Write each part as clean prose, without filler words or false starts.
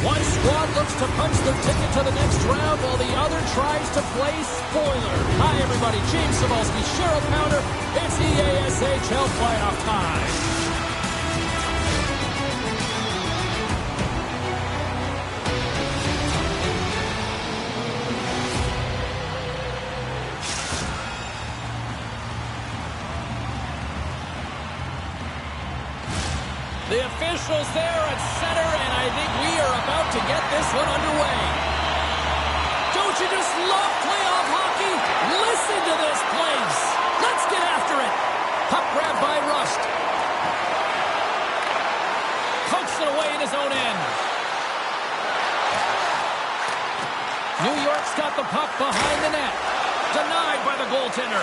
One squad looks to punch their ticket to the next round while the other tries to play spoiler. Hi, everybody. James Cebulski, Cheryl Pounder. It's EASHL playoff time. The officials there at center, and I think we are about to get this one underway. Don't you just love playoff hockey? Listen to this place. Let's get after it. Puck grab by Crust. Pokes it away in his own end. New York's got the puck behind the net. Denied by the goaltender.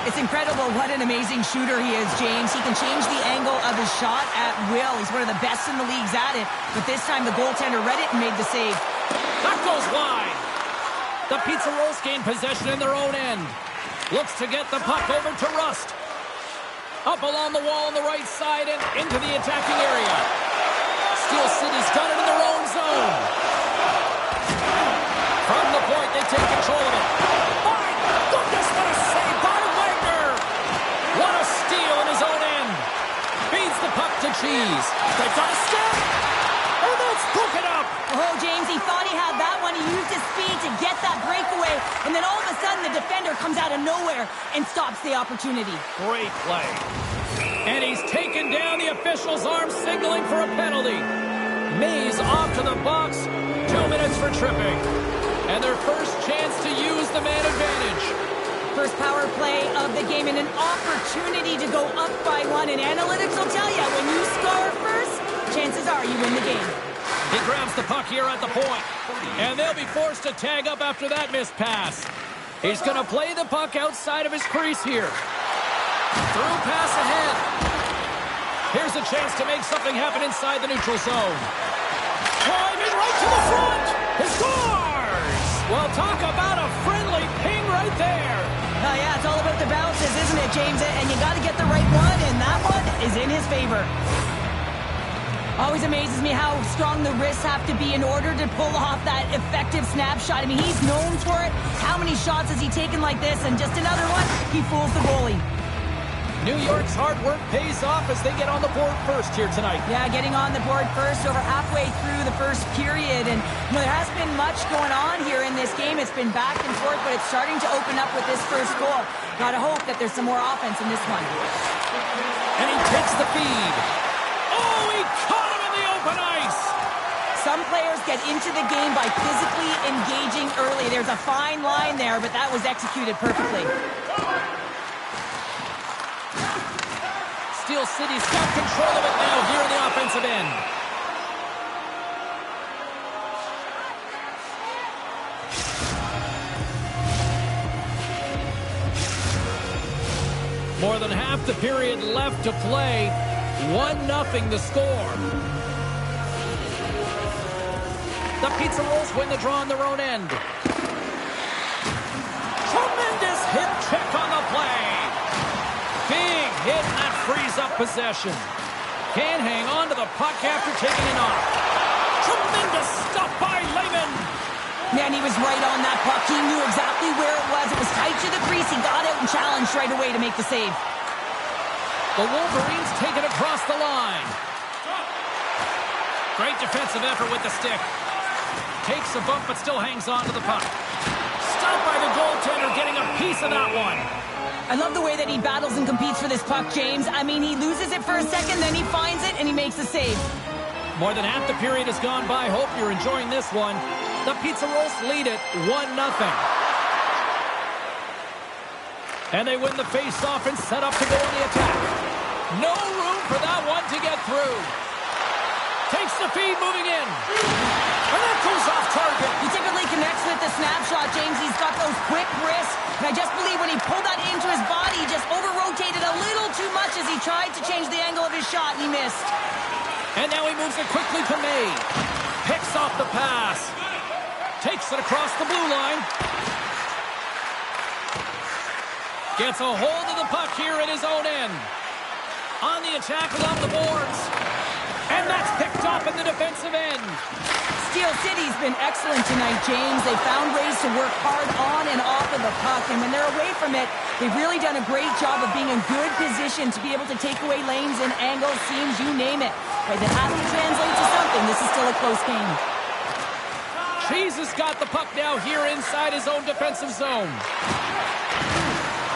It's incredible what an amazing shooter he is, James. He can change the angle of his shot at will. He's one of the best in the leagues at it. But this time the goaltender read it and made the save. That goes wide. The Pizza Rolls gain possession in their own end. Looks to get the puck over to Crust. Up along the wall on the right side and into the attacking area. Steel City's got it in their own zone. From the point, they take control of it. My goodness, what a save by Wagner! What a steal in his own end. Feeds the puck to Cheese. They've got a step. And that's broken up. Oh, James, he thought he had that one. He used his speed to get that breakaway. And then all of a sudden, the defender comes out of nowhere and stops the opportunity. Great play. And he's taken down. The official's arm signaling for a penalty. Mays off to the box. 2 minutes for tripping. And their first chance to use the man advantage. First power play of the game and an opportunity to go up by one. And analytics will tell you, when you score first, chances are you win the game. He grabs the puck here at the point. And they'll be forced to tag up after that missed pass. He's going to play the puck outside of his crease here. Through pass ahead. Here's a chance to make something happen inside the neutral zone. Climbing right to the front. He scores! Well, talk about a friendly ping right there. Oh, yeah, it's all about the bounces, isn't it, James? And you got to get the right one, and that one is in his favor. Always amazes me how strong the wrists have to be in order to pull off that effective snapshot. I mean, he's known for it. How many shots has he taken like this? And just another one, he fools the goalie. New York's hard work pays off as they get on the board first here tonight. Yeah, getting on the board first over halfway through the first period. And there has been much going on here in this game. It's been back and forth, but it's starting to open up with this first goal. Gotta hope that there's some more offense in this one. And he takes the feed. Oh, he caught him in the open ice. Some players get into the game by physically engaging early. There's a fine line there, but that was executed perfectly. Steel City's got control of it now here in the offensive end. More than half the period left to play. 1-0 the score. The Pizza Rolls win the draw on their own end. Tremendous hip check on the play. Big hit, and that frees up possession. Can't hang on to the puck after taking it off. Tremendous stuff by Lehman. Man, he was right on that puck. He knew exactly where it was. It was tight to the crease. He got out and challenged right away to make the save. The Wolverines take it across the line. Great defensive effort with the stick. Takes a bump, but still hangs on to the puck. Stopped by the goaltender, getting a piece of that one. I love the way that he battles and competes for this puck, James. I mean, he loses it for a second, then he finds it, and he makes the save. More than half the period has gone by. Hope you're enjoying this one. The Pizza Rolls lead it 1-0. And they win the face-off and set up to go on the attack. No room for that one to get through. Takes the feed, moving in. And that goes off target. He typically connects with the snapshot, James. He's got those quick wrists. And I just believe when he pulled that into his body, he just over-rotated a little too much as he tried to change the angle of his shot, and he missed. And now he moves it quickly to May. Picks off the pass. Takes it across the blue line. Gets a hold of the puck here at his own end. On the attack along the boards. And that's picked up in the defensive end. Steel City's been excellent tonight, James. They found ways to work hard on and off of the puck, and when they're away from it, they've really done a great job of being in good position to be able to take away lanes and angles, seams, you name it. But it has to translate to something. This is still a close game. Cheese has got the puck now here inside his own defensive zone.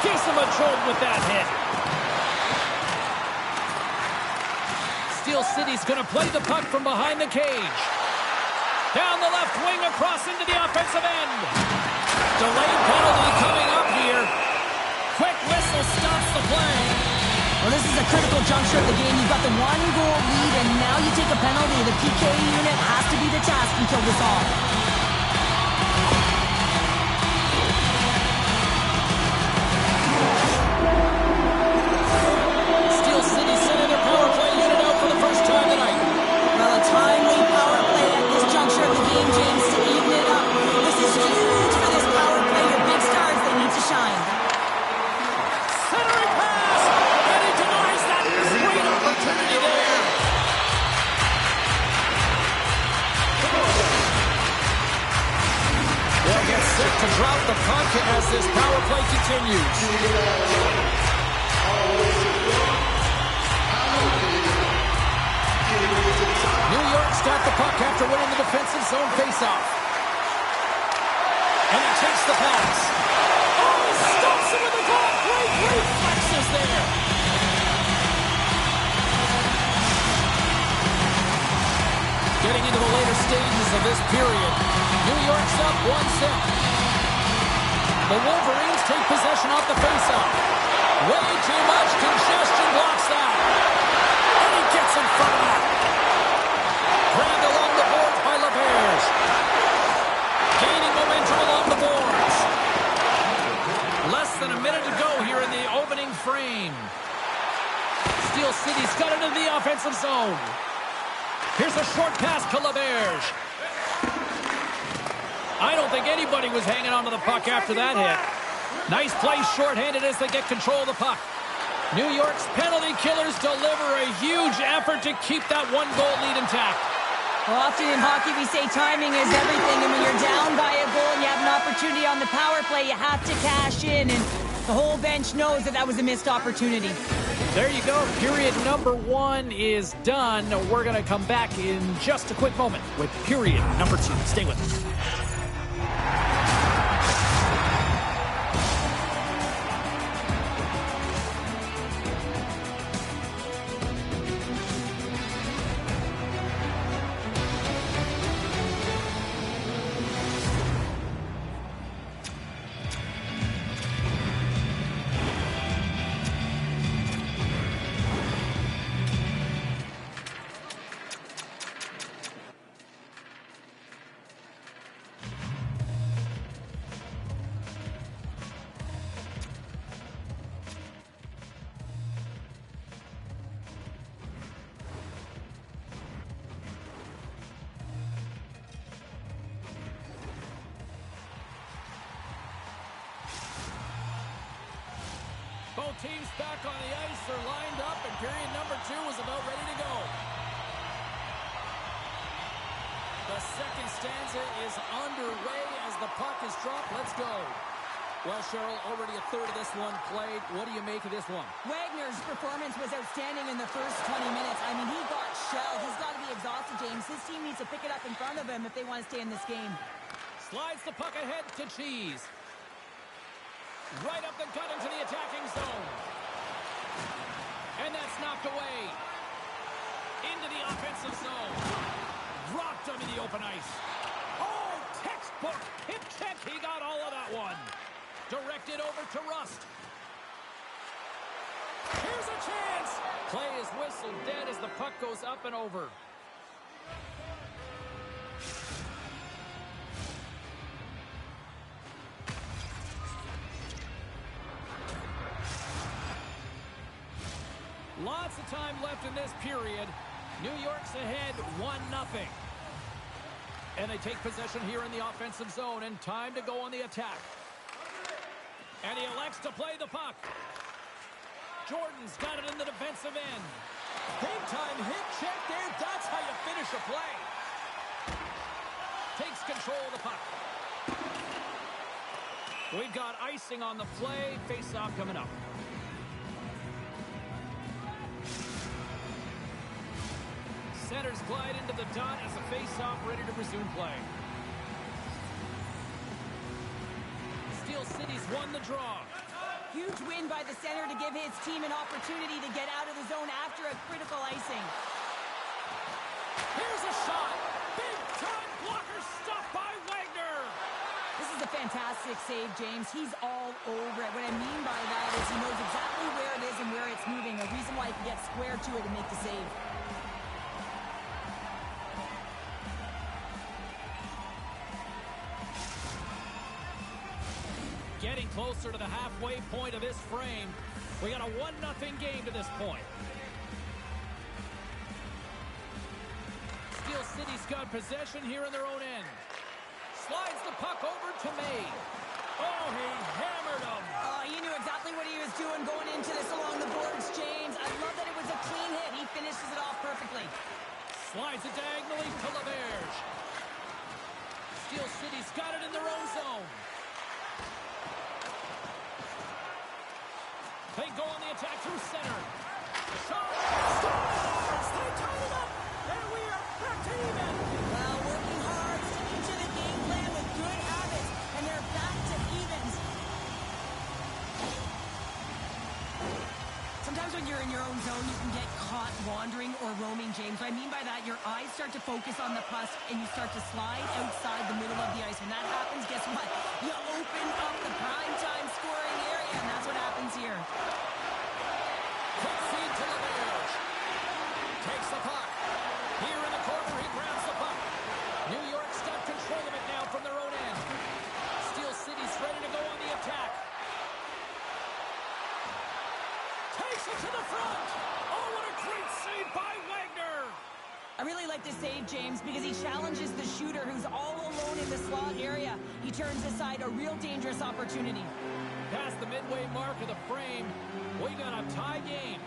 Gives him a jolt with that hit. Steel City's going to play the puck from behind the cage. Down the left wing across into the offensive end. Delayed penalty coming up here. Quick whistle stops the play. Well, this is a critical juncture of the game. You've got the 1-goal lead, and now you take a penalty. The PK unit has to be the task and kill this off. Steel City sending their power play unit out for the first time tonight. Well, a timely power play at this juncture of the game, James, to even it up. This is huge for this power play. Your big stars, they need to shine. Centering pass, and he denies that great opportunity there. They'll get set to drop the puck as this power play continues. New York's got the puck after winning the defensive zone faceoff. And he takes the pass. Oh, he stops him with the glove. Great reflexes there. Getting into the later stages of this period. New York's up 1-0. The Wolverines take possession off the faceoff. Way too much congestion blocks that. And he gets in front of it. Grabbed along the boards by LeBears. Gaining momentum along the boards. Less than a minute to go here in the opening frame. Steel City's got it into the offensive zone. Here's a short pass to LeBears. I don't think anybody was hanging on to the puck after that hit. Nice play shorthanded as they get control of the puck. New York's penalty killers deliver a huge effort to keep that 1-goal lead intact. Well, often in hockey we say timing is everything, and when you're down by a goal and you have an opportunity on the power play, you have to cash in, and the whole bench knows that that was a missed opportunity. There you go. Period number 1 is done. We're going to come back in just a quick moment with period number 2. Stay with us. Both teams back on the ice are lined up, and period number 2 is about ready to go. The second stanza is underway as the puck is dropped. Let's go. Well, Cheryl, already a third of this one played. What do you make of this one? Wagner's performance was outstanding in the first 20 minutes. I mean, he got shelled. He's got to be exhausted, James. His team needs to pick it up in front of him if they want to stay in this game. Slides the puck ahead to Cheese. Right up the gut into the attacking zone. And that's knocked away. Into the offensive zone. Dropped onto the open ice. Oh, textbook hip check. He got all of that one. Directed over to Rust. Here's a chance. Play is whistled dead as the puck goes up and over. Lots of time left in this period. New York's ahead 1-0. And they take possession here in the offensive zone, and time to go on the attack. And he elects to play the puck. Jordan's got it in the defensive end. Big time hit check there. That's how you finish a play. control of the puck. We've got icing on the play. Face-off coming up. Centers glide into the dot as the face-off ready to resume play. Steel City's won the draw. Huge win by the center to give his team an opportunity to get out of the zone after a critical icing. Here's a shot. Big-time blocker stopped by Wagner. This is a fantastic save, James. He's all over it. What I mean by that is he knows exactly where it is and where it's moving. A reason why he can get square to it and make the save. Getting closer to the halfway point of this frame. We got a 1-0 game to this point. Steel City's got possession here in their own end. Slides the puck over to May. Oh, he hammered him. Oh, he knew exactly what he was doing going into this along the boards, James. I love that it was a clean hit. He finishes it off perfectly. Slides it diagonally to LaBerge. Steel City's got it in their own zone. They go on the attack through center. Shot! Scores! They tied it up! And we are back to even! Well, working hard, sticking to the game plan with good habits, and they're back to evens. Sometimes when you're in your own zone, you can get caught wandering or roaming, James. What I mean by that, your eyes start to focus on the puck, and you start to slide outside the middle of the ice. When that happens, guess what? You open up the primetime scoring area, and that's what happens here. Quick feed to LaBerge. Takes the puck. Here in the corner, he grabs the puck. New York's got control of it now from their own end. Steel City's ready to go on the attack. Takes it to the front. Oh, what a great save by Wagner. I really like this save, James, because he challenges the shooter who's all alone in the slot area. He turns aside a real dangerous opportunity. Past the midway mark of the frame, we got a tie game.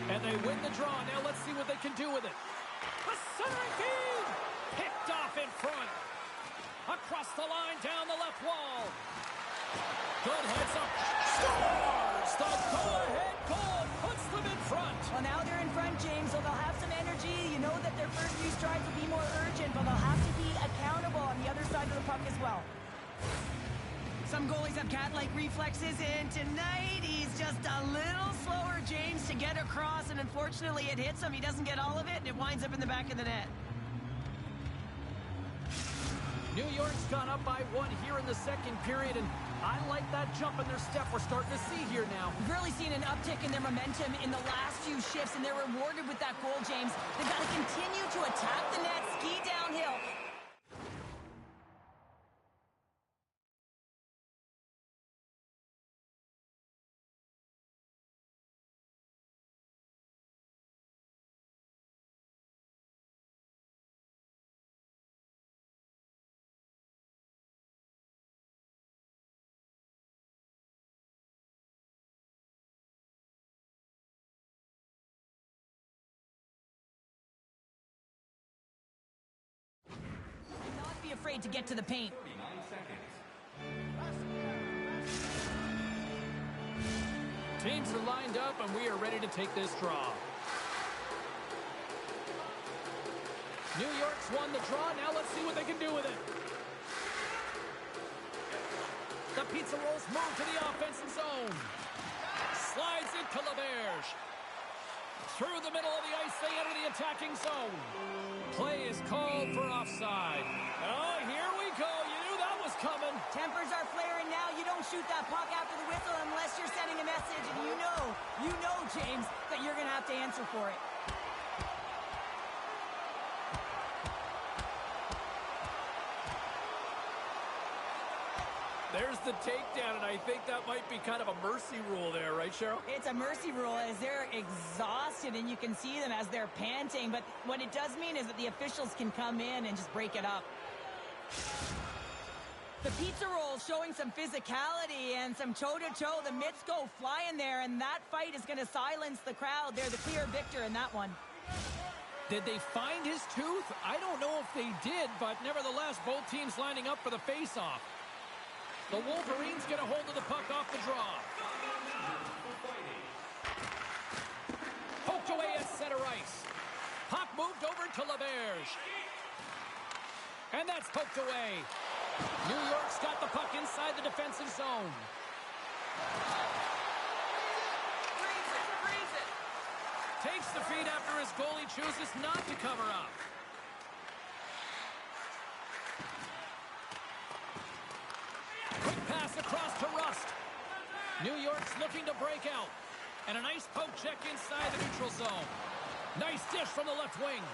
And they win the draw. Now let's see what they can do with it. A centering feed! Picked off in front. Across the line, down the left wall. Good heads up. Scores! The go-ahead goal puts them in front. Well, now they're in front, James, so they'll have some energy. You know that their first few strides will be more urgent, but they'll have to be accountable on the other side of the puck as well. Some goalies have cat-like reflexes, and tonight he's just a little slower, James, to get across, and unfortunately it hits him. He doesn't get all of it, and it winds up in the back of the net. New York's gone up by 1 here in the second period, and I like that jump in their step we're starting to see here now. We've really seen an uptick in their momentum in the last few shifts, and they're rewarded with that goal, James. They've got to continue to attack the net, ski downhill. Be afraid to get to the paint. Teams are lined up, and we are ready to take this draw. New York's won the draw. Now let's see what they can do with it. The pizza rolls move to the offensive zone. Slides it to LaBerge. Through the middle of the ice, they enter the attacking zone. Play is called for offside. Oh, here we go. You knew that was coming. Tempers are flaring now. You don't shoot that puck after the whistle unless you're sending a message. And you know, James, that you're going to have to answer for it. There's the takedown, and I think that might be kind of a mercy rule there, right, Cheryl? It's a mercy rule as they're exhausted, and you can see them as they're panting. But what it does mean is that the officials can come in and just break it up. The pizza roll showing some physicality and some toe-to-toe. The mitts go flying there, and that fight is going to silence the crowd. They're the clear victor in that one. Did they find his tooth? I don't know if they did, but nevertheless, both teams lining up for the face-off. The Wolverines get a hold of the puck off the draw. Poked away at center ice. Puck moved over to LaBerge. And that's poked away. New York's got the puck inside the defensive zone. Freeze it. Takes the feed after his goalie chooses not to cover up. Quick pass across to Rust. New York's looking to break out. And a nice poke check inside the neutral zone. Nice dish from the left wing.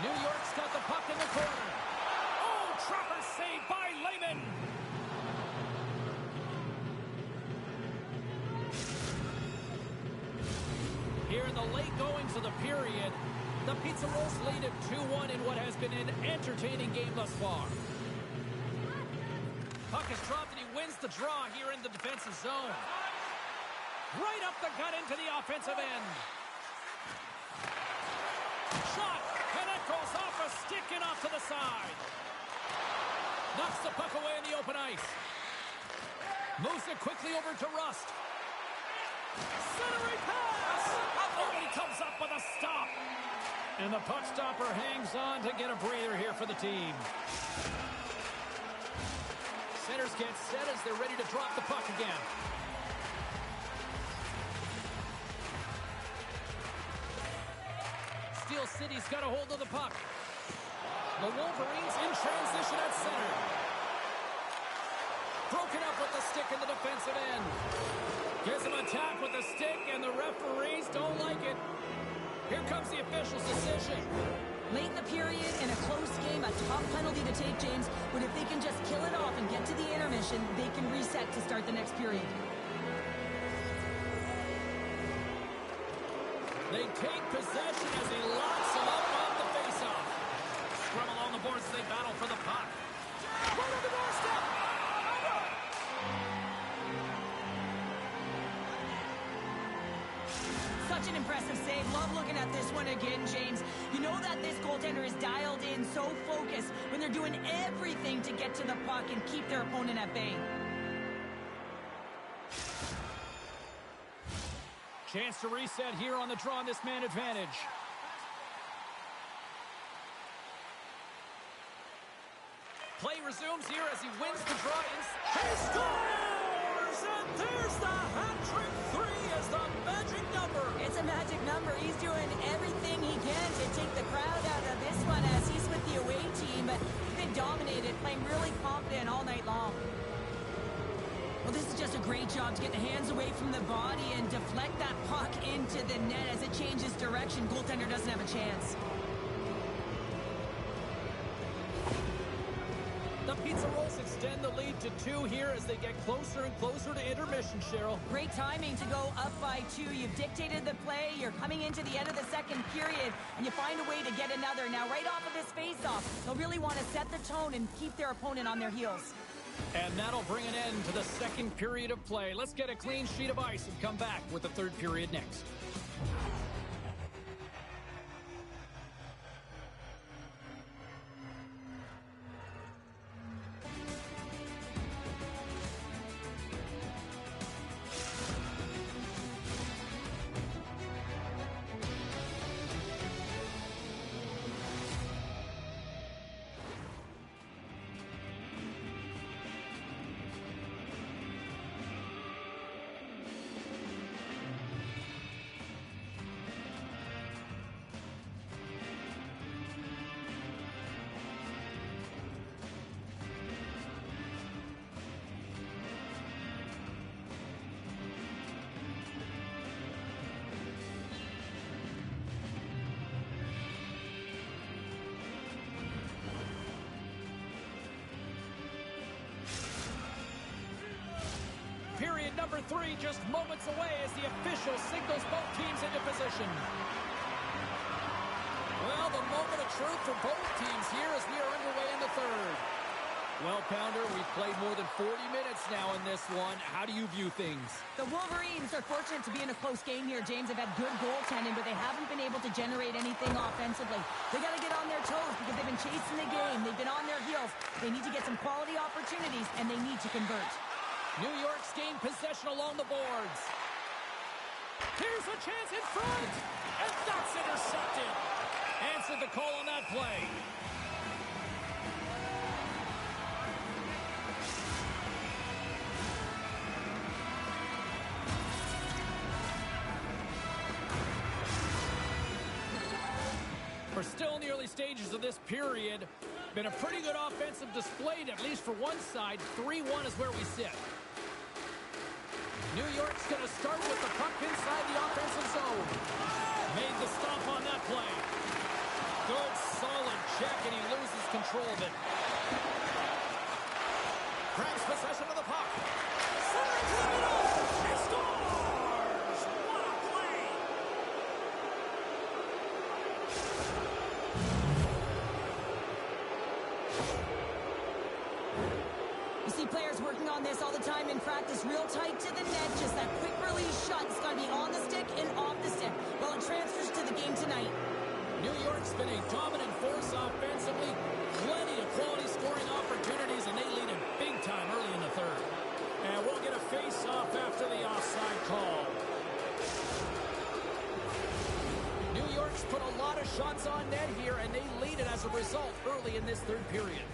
New York's got the puck in the corner. Oh, trapper save by Lehman. Here in the late goings of the period, the Pizza Rolls lead at 2-1 in what has been an entertaining game thus far. Puck is dropped and he wins the draw here in the defensive zone. Right up the gut into the offensive end. Shot, and that goes off a stick and off to the side. Knocks the puck away in the open ice. Moves it quickly over to Rust. Centering pass! Oh, and he comes up with a stop. And the puck stopper hangs on to get a breather here for the team. Centers get set as they're ready to drop the puck again. Steel City's got a hold of the puck. The Wolverines in transition at center. Broken up with the stick in the defensive end. Gives him a tap with the stick, and the referees don't like it. Here comes the official's decision. Late in the period, in a close game, a tough penalty to take, James. But if they can just kill it off and get to the intermission, they can reset to start the next period. They take possession as he locks him up off the faceoff. Scrum along the boards as they battle for the puck. Right on the doorstep! Such an impressive save. Love looking at this one again, James. You know that this goaltender is dialed in, so focused when they're doing everything to get to the puck and keep their opponent at bay. Chance to reset here on the draw on this man advantage. Play resumes here as he wins the draw. He scores! And there's the hat-trick three as the magic number. It's a magic number. He's doing everything he can to take the crowd out of this one as he's with the away team. But he's been dominated, playing really confident all night long. Well, this is just a great job to get the hands away from the body and deflect that puck into the net as it changes direction. Goaltender doesn't have a chance. The Pizza Rolls extend the lead to 2 here as they get closer and closer to intermission, Cheryl. Great timing to go up by 2. You've dictated the play. You're coming into the end of the second period, and you find a way to get another. Now, right off of this face-off, they'll really want to set the tone and keep their opponent on their heels. And that'll bring an end to the second period of play. Let's get a clean sheet of ice and come back with the third period next. Period number 3 just moments away as the official signals both teams into position. Well, the moment of truth for both teams here as we are underway in the third. Well, Pounder, we've played more than 40 minutes now in this one. How do you view things? The Wolverines are fortunate to be in a close game here, James. They've had good goaltending, but they haven't been able to generate anything offensively. They got to get on their toes because chasing the game. They've been on their heels. They need to get some quality opportunities, and they need to convert. New York's gained possession along the boards. Here's a chance in front, and that's intercepted. Answered the call on that play. We're still in the early stages of this period. Been a pretty good offensive display, at least for one side. 3-1 is where we sit. New York's going to start with the puck inside the offensive zone. Made the stop on that play. Good, solid check, and he loses control of it. Grabs possession of the puck. Center to the middle. He scores! What a play! You see players working on this all the time in practice, real tight to the net. Just that quick release shot. It's got to be on the stick and off the stick. Well, it transfers to the game tonight. New York's been a dominant force offensively. Plenty of quality scoring opportunities, and they lead it big time early in the third. And we'll get a face-off after the offside call. New York's put a lot of shots on net here, and they lead it as a result early in this third period.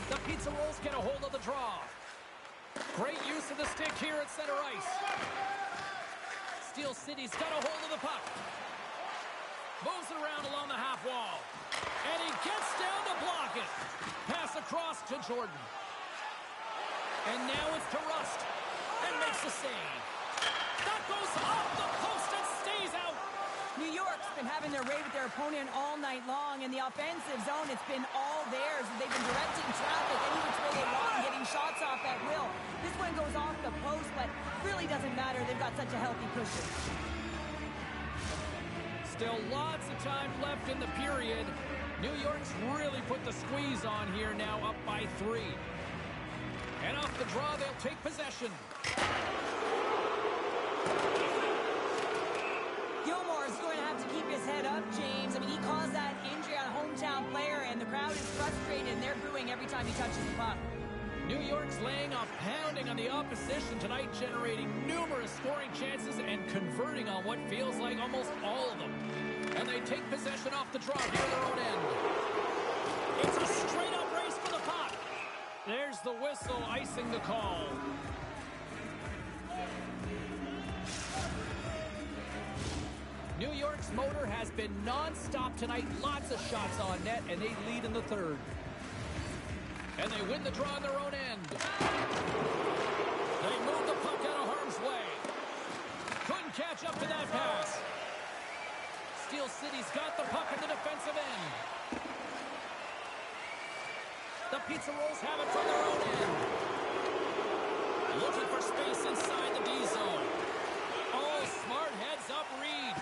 The Pizza Rolls get a hold of the draw. Great use of the stick here at center ice. Steel City's got a hold of the puck. Moves it around along the half wall. And he gets down to block it. Pass across to Jordan. And now it's to Rust. And makes the save. That goes off the post and stays out. New York's been having their way with their opponent all night long. In the offensive zone, it's been all theirs. They've been directing traffic any which way they want and getting shots off at will. This one goes off the post, but really doesn't matter. They've got such a healthy cushion. Still lots of time left in the period. New York's really put the squeeze on here now, up by 3. And off the draw, they'll take possession. Gilmore is going to have to keep his head up, James. I mean, he caused that injury on a hometown player, and the crowd is frustrated, and they're booing every time he touches the puck. New York's laying a pounding on the opposition tonight, generating numerous scoring chances and converting on what feels like almost all of them. And they take possession off the draw near their own end. It's a straight-up race for the puck. There's the whistle, icing the call. New York's motor has been non-stop tonight. Lots of shots on net, and they lead in the third. And they win the draw on their own end. They move the puck out of harm's way. Couldn't catch up to that pass. Steel City's got the puck in the defensive end. The Pizza Rolls have it from their own end. Looking for space inside the D zone. Oh, smart heads up Reed.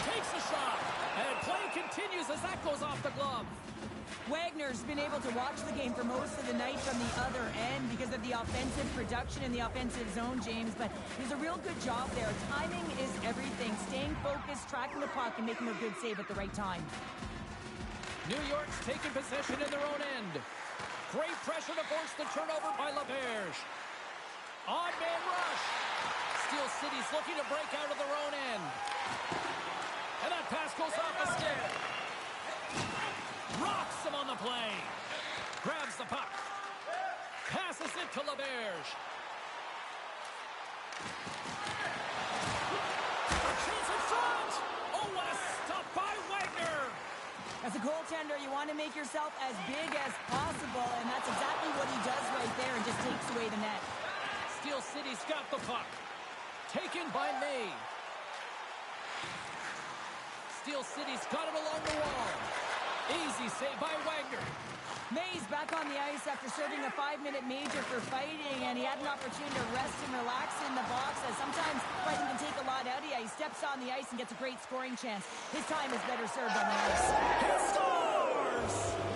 Takes a shot. And play continues as that goes off the glove. Wagner's been able to watch the game for most of the night from the other end because of the offensive production in the offensive zone, James, but he's a real good job there. Timing is everything. Staying focused, tracking the puck, and making a good save at the right time. New York's taking possession in their own end. Great pressure to force the turnover by LaBerge. Odd man rush. Steel City's looking to break out of their own end. And that pass goes off the stick. Rocks him on the play. Grabs the puck. Passes it to LaBerge. A chance in front. Oh, what a stop by Wagner. As a goaltender, you want to make yourself as big as possible, and that's exactly what he does right there and just takes away the net. Steel City's got the puck. Taken by May. Steel City's got it along the wall. Easy save by Wagner. May's back on the ice after serving a 5-minute major for fighting, and he had an opportunity to rest and relax in the box, as sometimes fighting can take a lot out of you. He steps on the ice and gets a great scoring chance. His time is better served on the ice. He scores!